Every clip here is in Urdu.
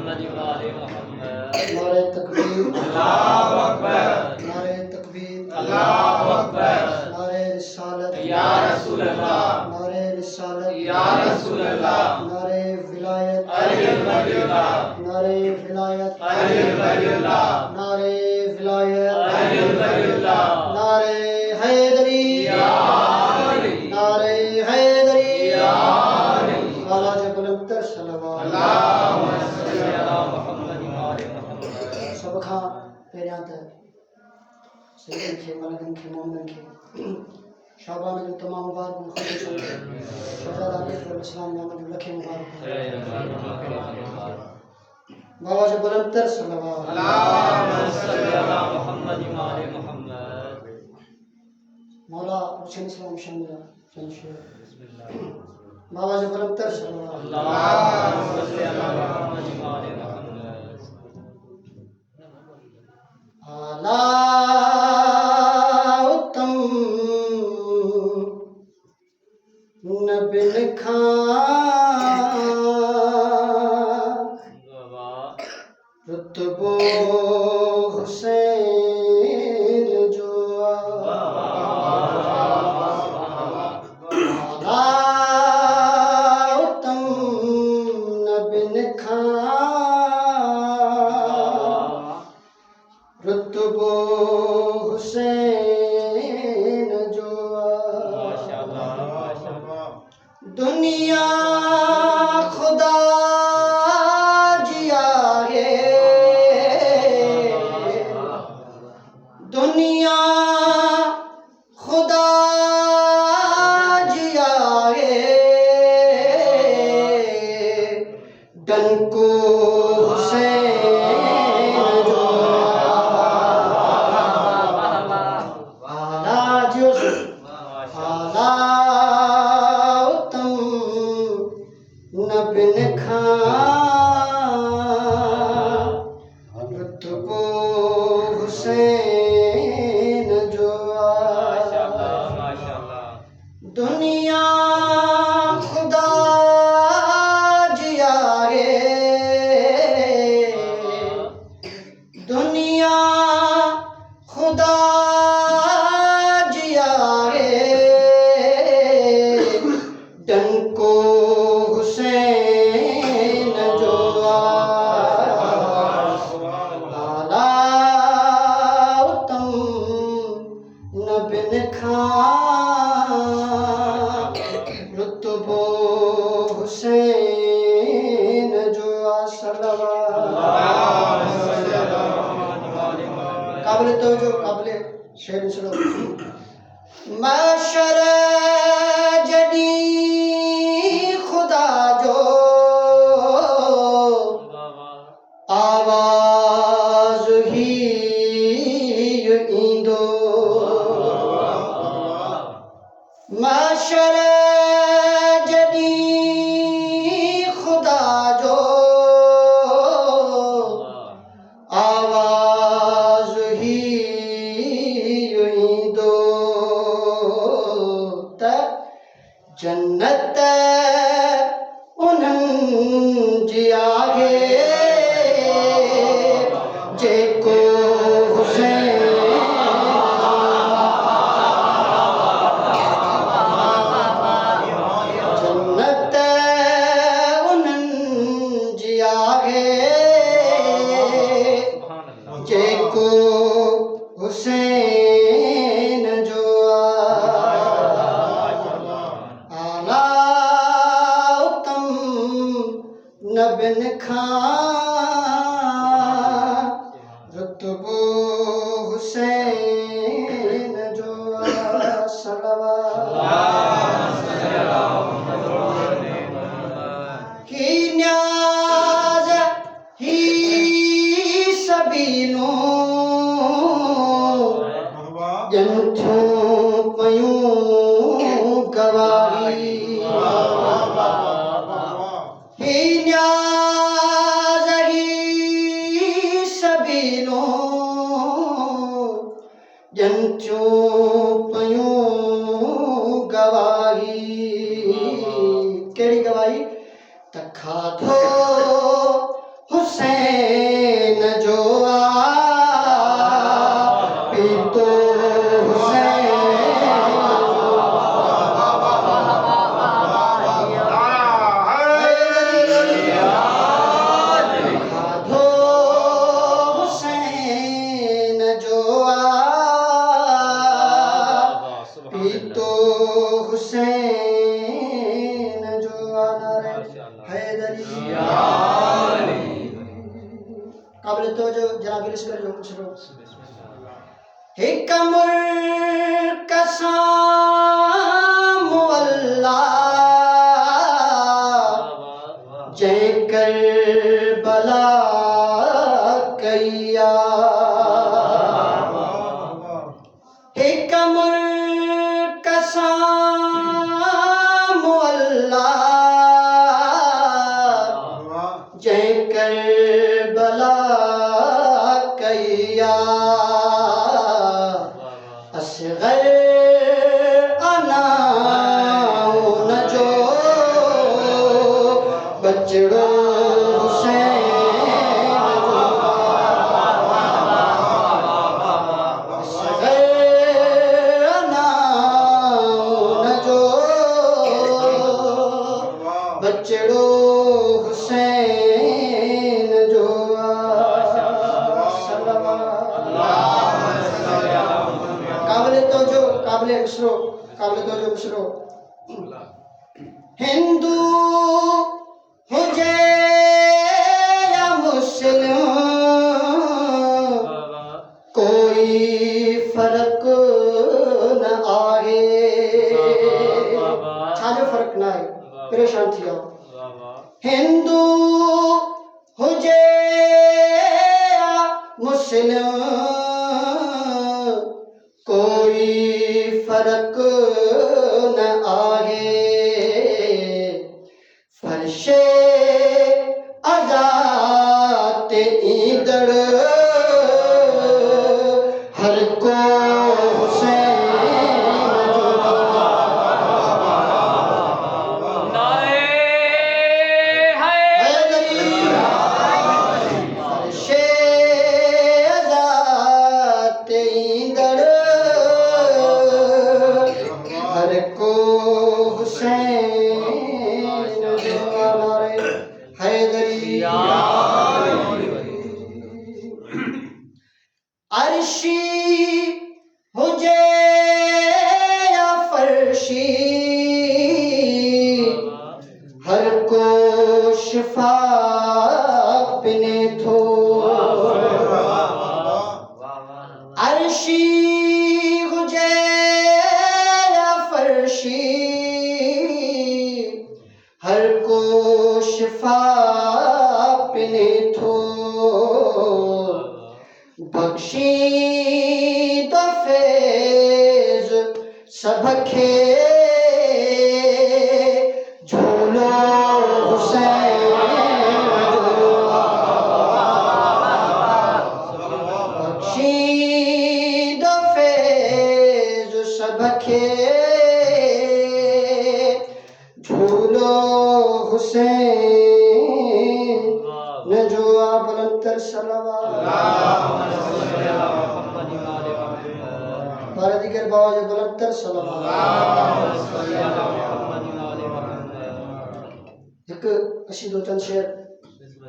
محمد وآل محمد. نعرہ تکبیر، اللہ اکبر. نعرہ تکبیر، اللہ اکبر. نعرہ رسالت، یا رسول اللہ. نعرہ رسالت، یا رسول اللہ. نعرہ ولایت، علی ولی اللہ. نعرہ ولایت، علی ولی اللہ. نعرہ ولایت، علی ولی اللہ. نعرہ حیدری، یا علی. نعرہ حیدری، یا علی. آواز بلند تر صلوات. اللہم صلی علی محمد وآل محمد. سب کھا پیریاں تے سیدن کے ملکن کے مومن کے شعبان کے تمام مبارک خودشوں کے شہزادہ علیہ السلام محمد لکھے مبارک بابا سے بلند تر صلوات. اللہم صلی علی محمد وآل محمد. مولا حسین اسلام شاملہ بابا سے بلند تر صلوات. اللہم صلی علی محمد وآل محمد. آلا اتم نبن کھان رتبو حسین جو آلا اتم نبن کھان رتبو حسین جو دنیا خدا جیا ہے دنیا خدا جیا ہے ڈن کو حسین جو آلہ جو آلہ اتم نبن کھان رتبو حسین جو دنیا خدا جیا ہے دنیا خدا جیا ہے ڈن کو حسین جو آلہ اتم نبن کھان رتبو حسین جو قابل توجہ قابل شعر سنو. معاشر جدی خدا جو آواز ہی ایندو معاشر جدی خدا جو آواز ہی ایندو جنت انہن جیا گے جے کو حسین جنت انہن جیا گے جے کو حسین جو آلہ اتم نبن کھان رتبو حسین جو صلوات کی نیاز ہی سبینوں جنتوں پیوں گواہی ہی نیاز ہی سبینوں جنتوں پیوں گواہی کیڑی گواہی تکھا دھو حسین قابل توجہ جناب الاسکر جو کچھ لوگ حکمر قسام اللہ جے کربلا کیا حکمر قسام اللہ جے کربلا کیا اصغر انا نجو بچڑو حسین اصغر انا نجو بچڑو حسین جو قابل توجہ مصرو ہندو ہجے یا مسلم کوئی فرق نہ آئے چھاجو فرق نہ آئے پریشان تھی آؤ ہندو ہجے یا مسلم کوئی فرق نہ آئے فرش عزات ایندڑ ہر کو حسین فرش عزات ایندڑ ہر کو حسین جو ہمارے حیدری عرشی ہجے یا فرشی ہر کو شفا پنے تھو عرشی ہجے یا فرشی ہر کو شفا پنے تھو بخشی تو فیض سب کھے جھولو حسین بخشی تو فیض سب کھے جھولو حسین نجو بلندر صلوات بارہ دیگر باوجہ بلندر صلوات ایک قصید و چند شعر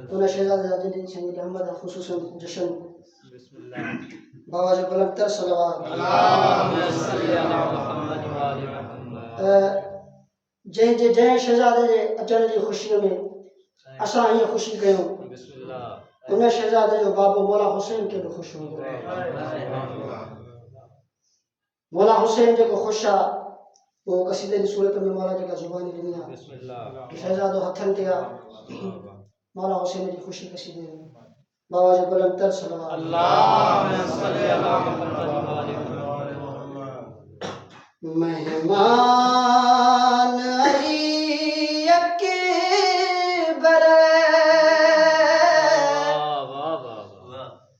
انہیں شہزاد جدید شہید احمد خصوصاً جشن باوجہ بلندر صلوات جہیں شہزادے جے اچھنے جی خوشیوں میں اساں ہی خوشی کیوں انہیں شہزادے جو بابو مولا حسین کے بھی خوش ہوں مولا حسین جو کو خوشا وہ قصیدے کی صورت میں مولا جگہ زبانی دنیا شہزادو ہتھن دیا مولا حسین کی خوشی قصیدے بابا جی بلندر صلوات اللہم صلی اللہ محمد مہمان